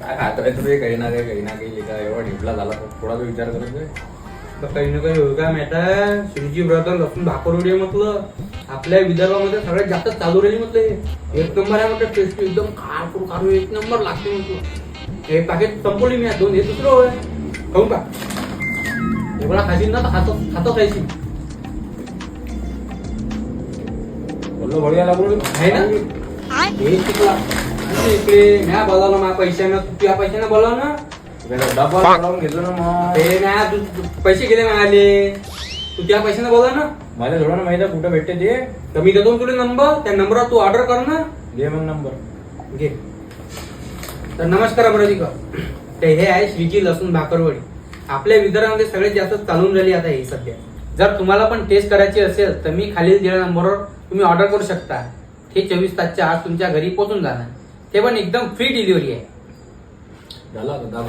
काय खात राहायचं रे, काही ना काही लिखा एवढा ढिपला झाला तर थोडा तो विचार करत आहे. तर काही ना काही होगा मेटा श्रीजी ब्रदर लसूण भाकरवडी आहे म्हटलं. आपल्या विदर्भामध्ये सगळ्यात जास्त चालू राहिली म्हटलं हे. एक नंबर आहे म्हटलं, टेस्टी एकदम खारू एक नंबर लागते म्हटलं. हे पॅकेट संपवली मी दोन, हे दुसरं होय खाऊ का? हे मला खाशील ना तर खातो खायची बोललो बढिया लागलो आहे ना. हे शिकला इकडे म्या बोलावलं माझ्या पैशानं, तू तुझ्या पैशानं बोलाव ना. डबा काढून घेतो ना मग. हे म्या तू पैसे गेले मिळाले, तू त्या पैशानं बोला ना. मला थोडं माहिती आहे कुठं भेटते ते. तर मी देतो तुला नंबर, त्या नंबरवर तू ऑर्डर कर ना. दे मग नंबर. घे. तर नमस्कार अमराधिका, ते हे आहे श्रीजी लसूण भाकरवडी. आपल्या विदर्भामध्ये सगळ्यात जास्त चालून राहिली आता ही सध्या. जर तुम्हाला पण टेस्ट करायची असेल तर मी खालील दिलेल्या नंबरवर तुम्ही ऑर्डर करू शकता. हे 24 तासच्या आत तुमच्या घरी पोहोचून जाणार. ते पण एकदम फ्री डिलिव्हरी आहे. झाला का?